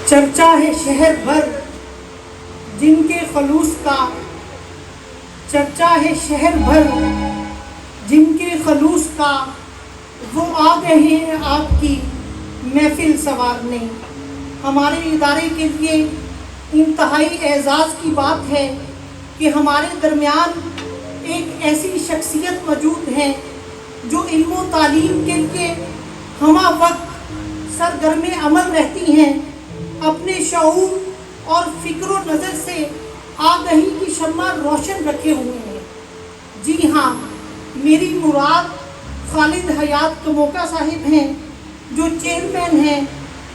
چرچا ہے شہر بھر جن کے خلوص کا، چرچا ہے شہر بھر جن کے خلوص کا، وہ آ گئے ہیں آپ کی محفل سنوارنے۔ ہمارے ادارے کے لیے انتہائی اعزاز کی بات ہے کہ ہمارے درمیان ایک ایسی شخصیت موجود ہے جو علم و تعلیم کے لیے ہمہ وقت سرگرم عمل رہتی ہیں، اپنے شعور اور فکر و نظر سے آگہی کی شمع روشن رکھے ہوئے ہیں۔ جی ہاں، میری مراد خالد حیات کموکا صاحب ہیں، جو چیئرمین ہیں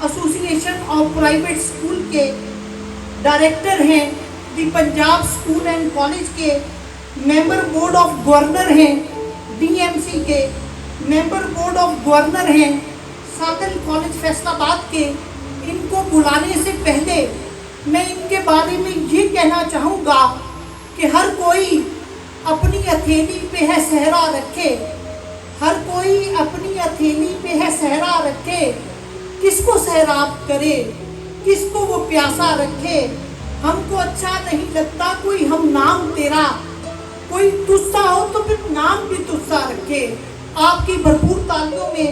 ایسوسی ایشن آف پرائیویٹ اسکول کے، ڈائریکٹر ہیں دی پنجاب اسکول اینڈ کالج کے، ممبر بورڈ آف گورنر ہیں ڈی ایم سی کے، ممبر بورڈ آف گورنر ہیں ساکل کالج فیصل آباد کے۔ ان کو بلانے سے پہلے میں ان کے بارے میں یہ کہنا چاہوں گا کہ ہر کوئی اپنی ہتھیلی پہ ہے صحرا رکھے، ہر کوئی اپنی ہتھیلی پہ ہے صحرا رکھے، کس کو سیراب کرے، کس کو وہ پیاسا رکھے۔ ہم کو اچھا نہیں لگتا کوئی ہم نام تیرا، کوئی تجھ سا ہو تو پھر نام بھی تجھ سا رکھے۔ آپ کی بھرپور تالیوں میں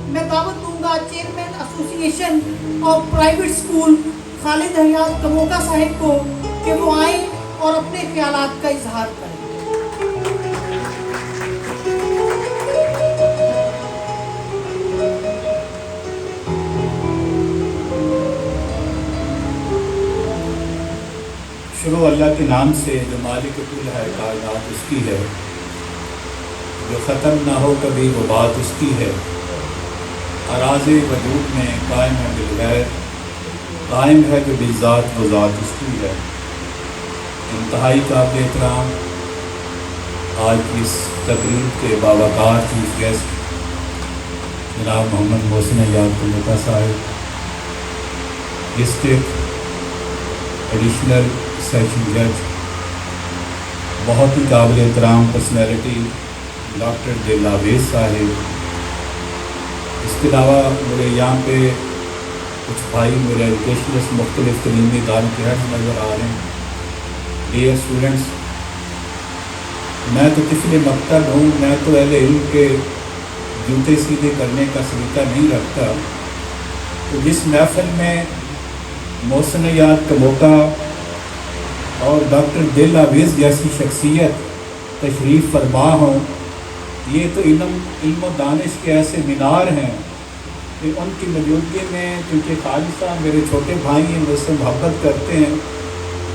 میں دعوت دوں گا چیئرمین ایسوسی ایشن آف پرائیویٹ اسکول خالد حیات کموکا صاحب کو کہ وہ آئیں اور اپنے خیالات کا اظہار کریں۔ شروع اللہ کے نام سے جو مالک کل ہے، کائنات اس کی ہے، جو ختم نہ ہو کبھی وہ بات اس کی ہے، اراضِ وجود میں قائم ہے بالغیر، قائم ہے جو بالذات وہ ذات اس کی ہے۔ انتہائی قابل احترام آج کی اس تقریب کے باوقار چیف گیسٹ جناب محمد محسن حیات کموکا صاحب، ڈسٹرکٹ ایڈیشنل سیشن جج، بہت ہی قابل احترام پرسنالٹی ڈاکٹر دلاویز صاحب، اس کے علاوہ میرے یہاں پہ کچھ بھائی میرے ایجوکیشنسٹ مختلف تعلیمی اداروں کے ہیڈ نظر آ رہے ہیں، ڈیئر اسٹوڈنٹس، میں تو طفل مکتب ہوں، میں تو اہل علم کے جوتے سیدھے کرنے کا سلیقہ نہیں رکھتا، تو جس محفل میں محسن حیات کموکا اور ڈاکٹر دلاویز جیسی شخصیت تشریف فرما ہوں، یہ تو علم و دانش کے ایسے مینار ہیں کہ ان کی موجودگی میں، کیونکہ خالد صاحب میرے چھوٹے بھائی ہیں، مجھ سے محبت کرتے ہیں،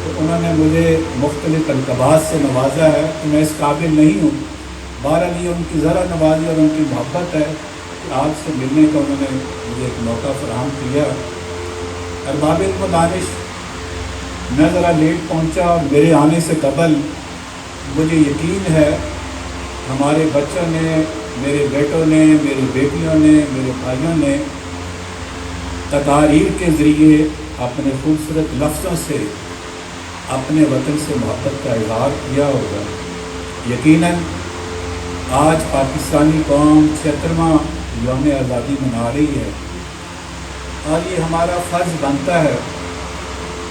تو انہوں نے مجھے مختلف القابات سے نوازا ہے، تو میں اس قابل نہیں ہوں۔ بہرحال یہ ان کی ذرا نوازی اور ان کی محبت ہے کہ آپ سے ملنے کا انہوں نے مجھے ایک موقع فراہم کیا۔ ارباب علم و دانش، میں ذرا لیٹ پہنچا اور میرے آنے سے قبل مجھے یقین ہے ہمارے بچوں نے، میرے بیٹوں نے، میری بیٹیوں نے، میرے بھائیوں نے تقاریر کے ذریعے اپنے خوبصورت لفظوں سے اپنے وطن سے محبت کا اظہار کیا ہوگا۔ یقیناً آج پاکستانی قوم 76واں یوم آزادی منا رہی ہے، اور یہ ہمارا فرض بنتا ہے،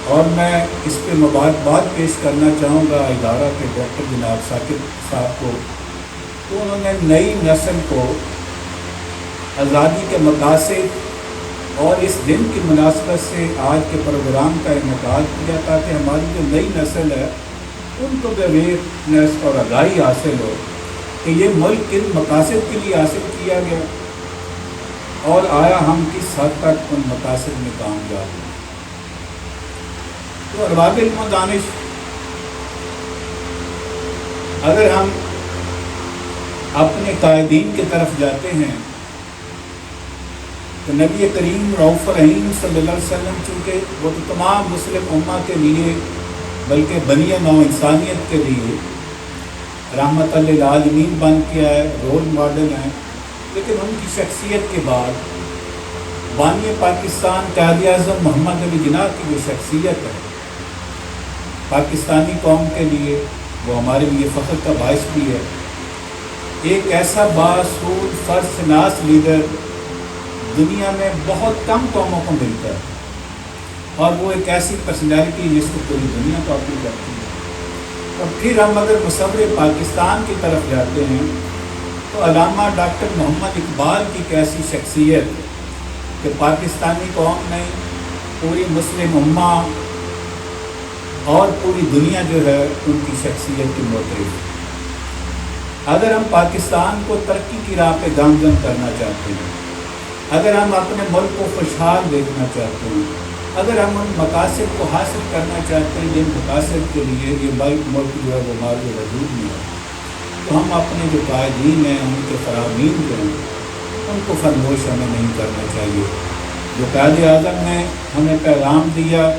اور میں اس پہ مبارکباد پیش کرنا چاہوں گا ادارہ کے ڈاکٹر جناب ثاقب صاحب کو، تو انہوں نے نئی نسل کو آزادی کے مقاصد اور اس دن کی مناسبت سے آج کے پروگرام کا انعقاد کیا تاکہ ہماری جو نئی نسل ہے ان کو بھی اویئرنیس اور آگاہی حاصل ہو کہ یہ ملک کن مقاصد کے لیے حاصل کیا گیا اور آیا ہم کس حد تک ان مقاصد میں کامیاب ہیں۔ تو ارباب علم و دانش، اگر ہم اپنے قائدین کی طرف جاتے ہیں تو نبی کریم رؤوف رحیم صلی اللہ علیہ وسلم، چونکہ وہ تو تمام مسلم امہ کے لیے بلکہ بنی نوع انسانیت کے لیے رحمت للعالمین بن کے آئے، رول ماڈل ہیں، لیکن ان کی شخصیت کے بعد بانی پاکستان قائد اعظم محمد علی جناح کی جو شخصیت ہے پاکستانی قوم کے لیے، وہ ہمارے لیے فخر کا باعث بھی ہے. ایک ایسا باصول فرض شناس لیڈر دنیا میں بہت کم قوموں کو ملتا ہے، اور وہ ایک ایسی پرسنالٹی جس کو پوری دنیا کاپی کرتی ہے. اور پھر ہم اگر مصور پاکستان کی طرف جاتے ہیں تو علامہ ڈاکٹر محمد اقبال کی ایک ایسی شخصیت کہ پاکستانی قوم نہیں، پوری مسلم امہ اور پوری دنیا جو ہے ان کی شخصیت کی معترف. اگر ہم پاکستان کو ترقی کی راہ پہ گامزن کرنا چاہتے ہیں، اگر ہم اپنے ملک کو خوشحال دیکھنا چاہتے ہیں، اگر ہم ان مقاصد کو حاصل کرنا چاہتے ہیں جن مقاصد کے لیے یہ ملک جو ہے وہ ہمارے وجود میں ہے، تو ہم اپنے جو قائدین ہیں، ان کے فرامین جو ہیں، ان کو فراموش ہمیں نہیں کرنا چاہیے. جو قائد اعظم نے ہمیں پیغام دیا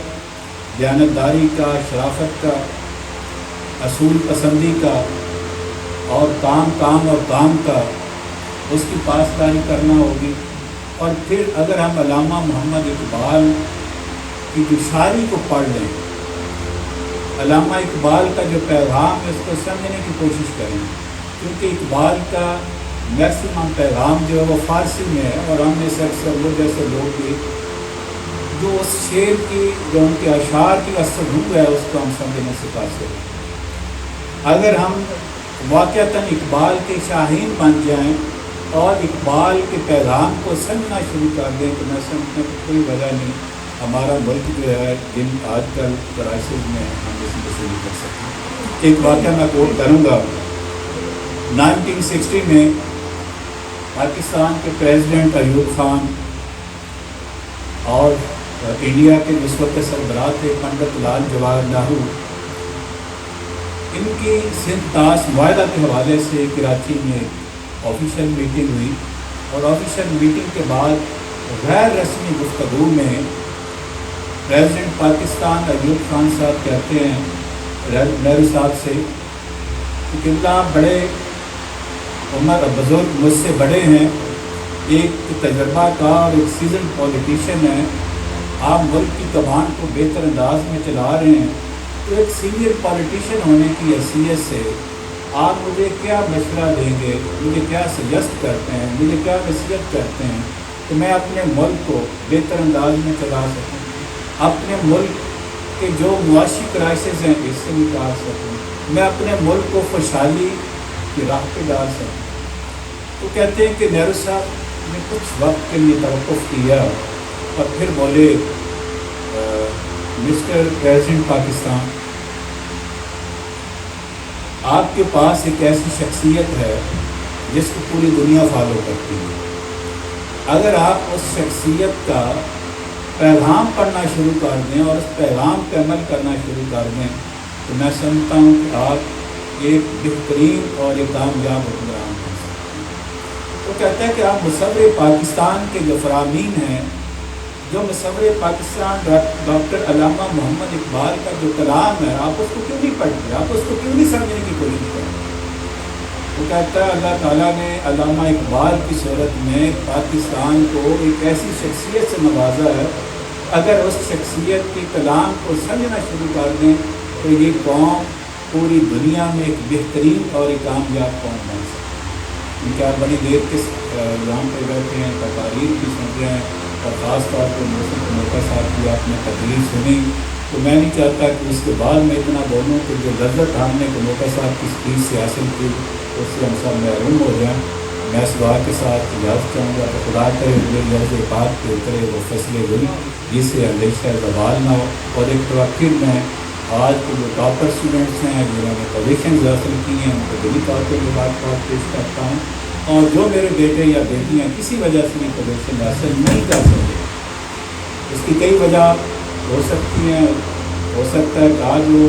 دیانتداری کا، شرافت کا، اصول پسندی کا، اور کام اور کام کا، اس کی پاسداری کرنا ہوگی. اور پھر اگر ہم علامہ محمد اقبال کی جو شاعری کو پڑھ لیں، علامہ اقبال کا جو پیغام ہے اس کو سمجھنے کی کوشش کریں، کیونکہ اقبال کا میکسیمم پیغام جو ہے وہ فارسی میں ہے، اور ہم میں سے اکثر وہ جیسے لوگ بھی جو اس شعر کی، جو ان کے اشعار کی اثر روح ہے، اس کو ہم سمجھنے سے قاصر ہیں. اگر ہم واقعتاً اقبال کے شاہین بن جائیں اور اقبال کے پیغام کو سمجھنا شروع کر دیں تو میں سمجھنے کی کوئی وجہ نہیں ہمارا ملک جو ہے جن آج کل کرائسس میں ہم اس میں سے نہیں کر سکتے. ایک واقعہ میں کوٹ کروں گا. 1960 میں پاکستان کے پریزیڈنٹ ایوب خان اور انڈیا کے اس وقت سربراہ تھے پنڈت لال جواہر نہرو، ان کی سندھ طاس معاہدہ کے حوالے سے کراچی میں آفیشیل میٹنگ ہوئی، اور آفیشیل میٹنگ کے بعد غیر رسمی گفتگو میں پریزیڈنٹ پاکستان ایوب خان صاحب کہتے ہیں نہرو صاحب سے کہ قبلہ بڑے عمر بزرگ مجھ سے بڑے ہیں، ایک تجربہ کار اور ایک سیزن پولیٹیشین ہیں، آپ ملک کی کمان کو بہتر انداز میں چلا رہے ہیں، تو ایک سینئر پولیٹیشین ہونے کی حیثیت سے آپ مجھے کیا مشورہ دیں گے، مجھے کیا سجیسٹ کرتے ہیں، مجھے کیا نصیحت کرتے ہیں کہ میں اپنے ملک کو بہتر انداز میں چلا سکوں، اپنے ملک کے جو معاشی کرائسس ہیں اس سے نکال سکوں، میں اپنے ملک کو خوشحالی کی راہ پہ ڈال سکوں. تو کہتے ہیں کہ نہرو صاحب نے کچھ وقت کے لیے توقف کیا اور پھر بولے مسٹر پریزیڈنٹ پاکستان، آپ کے پاس ایک ایسی شخصیت ہے جس کو پوری دنیا فالو کرتی ہے. اگر آپ اس شخصیت کا پیغام پڑھنا شروع کر دیں اور اس پیغام پہ عمل کرنا شروع کر دیں تو میں سمجھتا ہوں کہ آپ ایک بہترین اور ایک کامیاب حکمران بن سکتے ہیں. تو کہتا ہے کہ آپ مصور پاکستان کے جو فرامین ہیں، جو مصور پاکستان ڈاکٹر علامہ محمد اقبال کا جو کلام ہے، آپ اس کو کیوں نہیں پڑھتے، آپ اس کو کیوں نہیں سمجھنے کی کوشش کرتے. وہ کہتا ہے اللہ تعالیٰ نے علامہ اقبال کی صورت میں پاکستان کو ایک ایسی شخصیت سے نوازا ہے، اگر اس شخصیت کے کلام کو سمجھنا شروع کر دیں تو یہ قوم پوری دنیا میں ایک بہترین اور ایک کامیاب قوم بن سکتی ہے. ان کے آپ بڑی دیر کے یہاں پہ بیٹھے ہیں، تقاریر بھی سن رہے ہیں، اور خاص طور پہ موقع صاحب کی آپ نے تقریر سنی، تو میں نہیں چاہتا کہ اس کے بعد میں اتنا بولوں کہ جو لذت ہم نے موقع صاحب کی اسپیچ سے حاصل کی اس سے ہم سب محروم ہو جائیں. میں اس دعا کے ساتھ اجازت چاہوں گا کہ خدا کرے میری عرض بات کے اترے وہ فیصلے ہوئی جس سے اندیشہ زوال نہ ہو. اور ایک توقیر میں آج کے جو ٹاپر اسٹوڈنٹس ہیں جنہوں نے پوزیشنز حاصل کی ہیں ان کو دلی طور پہ یہ بات پیش کرتا ہوں، اور جو میرے بیٹے یا بیٹیاں کسی وجہ سے یہ پوزیشن حاصل نہیں کر سکتے، اس کی کئی وجہ ہو سکتی ہیں. ہو سکتا ہے کہ آج وہ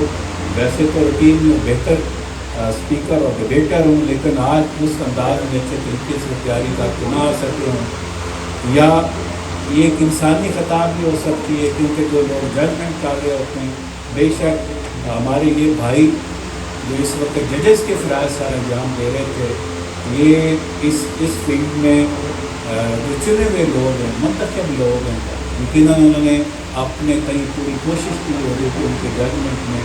ویسے تو روٹین میں بہتر اسپیکر اور ڈبیٹر ہوں، لیکن آج اس انداز میں اچھے طریقے سے تیاری کر کے نہ آ سکے ہوں، یا یہ ایک انسانی خطاب بھی ہو سکتی ہے کیونکہ جو لوگ ججمنٹ کر رہے ہوتے ہیں، بے شک ہمارے یہ بھائی جو اس وقت ججز کے فرائض سارے انجام دے رہے تھے، یہ اس فیلڈ میں جو چنے ہوئے لوگ ہیں، منتخب لوگ ہیں، یقیناً انہوں نے اپنے کہیں پوری کوشش کی ہوگی کہ ان کے ججمنٹ میں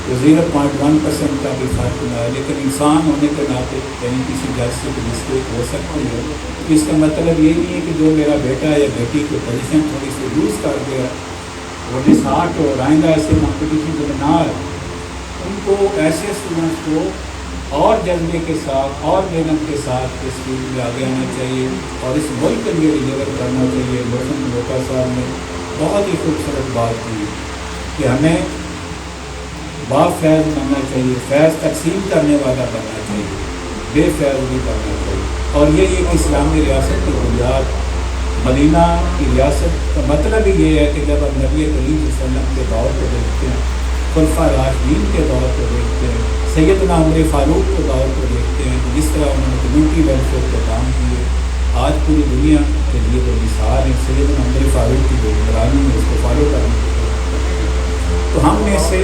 تو 0.1% کا بھی فرق نہ ہے، لیکن انسان ہونے کے ناطے کہیں کسی جج سے کوئی مسٹیک ہو سکتی ہے. اس کا مطلب یہ نہیں ہے کہ جو میرا بیٹا یا بیٹی کی پوزیشن تھوڑی سی یوز کر گیا وہ ڈسہارٹ اور آئندہ ایسے کمپٹیشن میں نہ آئے. ان کو ایسے اسٹوڈنٹس کو اور جذبے کے ساتھ اور محنت کے ساتھ اس فیلڈ میں آگے آنا چاہیے اور اس ملک کے لیے ڈلیور کرنا چاہیے. محسن ملوکا صاحب نے بہت ہی خوبصورت بات کی کہ ہمیں با فیض بننا چاہیے، فیض تقسیم کرنے والا بننا چاہیے، بے فیض نہیں بننا چاہیے. اور یہ ایک اسلامی ریاست کی بنیاد، مدینہ کی ریاست کا مطلب ہی یہ ہے کہ جب ہم نبی کریم صلی اللہ علیہ وسلم کے دور کو دیکھتے ہیں، خلفاء راشدین کے دور کو دیکھتے ہیں، سیدنا عمر فاروق کے دور کو دیکھتے ہیں، جس طرح انہوں نے کمیونٹی ویلفیئر کے کام کیے، آج پوری دنیا کے لیے وہ مثال ہے. سیدنا عمر فاروق کی جو حکمرانی ہے اس کو فالو کرنے کی ضرورت ہے. تو ہم میں سے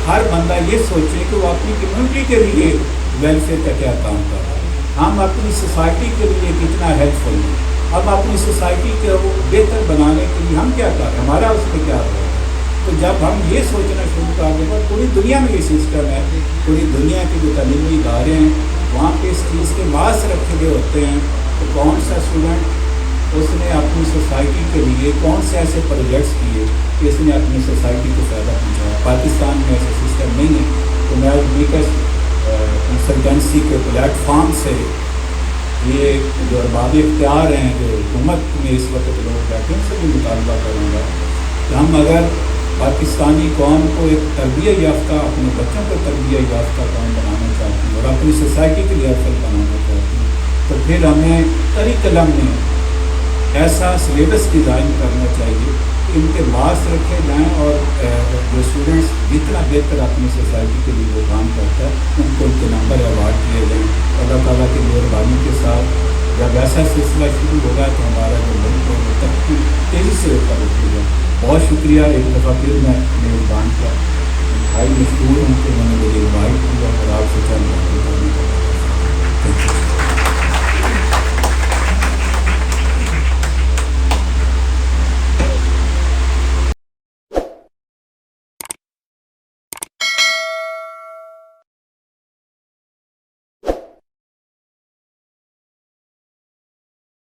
ہر بندہ یہ سوچے کہ وہ اپنی کمیونٹی کے لیے ویلفیئر کا کیا کام کر رہا ہے، ہم اپنی سوسائٹی کے لیے کتنا ہیلپ فل ہیں، ہم اپنی سوسائٹی کو بہتر بنانے کے لیے ہم کیا کر رہے ہیں، ہمارا اس میں کیا رہا ہے. تو جب ہم یہ سوچنا شروع کر دیں گے، پوری دنیا میں یہ سسٹم ہے، پوری دنیا کے جو تعلیمی ادارے ہیں وہاں پہ اس چیز کے ماسک رکھے ہوئے ہوتے ہیں. تو کون سا اسٹوڈنٹ اس نے اپنی سوسائٹی کے لیے کون سے ایسے پروجیکٹس کیے کہ اس نے اپنی سوسائٹی کو فائدہ پہنچایا. پاکستان میں ایسا سسٹم نہیں ہے. تو میں آج میکس کنسلٹنسی کے پلیٹ فارم سے یہ جو ارباب اختیار ہیں، جو حکومت میں اس وقت لوگ بیٹھے ہیں، ان سے بھی مطالبہ کروں گا کہ ہم اگر پاکستانی قوم کو ایک تربیت یافتہ، اپنے بچوں کو تربیت یافتہ قوم بنانا چاہتے ہیں اور اپنی سوسائٹی کے لیے افضل بنانا چاہتے ہیں، تو پھر ہمیں قلم میں ایسا سلیبس ڈیزائن کرنا چاہیے کہ ان کے مارکس رکھے جائیں اور جو اسٹوڈنٹس جتنا بہتر اپنی سوسائٹی کے لیے وہ کام کرتا ہے ان کو ان کے نمبر ایوارڈ کیے جائیں. اللہ تعالیٰ کی مہربانی کے ساتھ جب ایسا سلسلہ شروع ہوگا تو ہمارا جو ملک ہے وہ ترقی تیزی سے اوپر اٹھے گا. بہت شکریہ ایک دفعہ پھر میں میزبان کا بھائی مشہور ہوں کہ میں نے مجھے انوائٹ کیا اور آپ سے چند باتیں کرنے کا.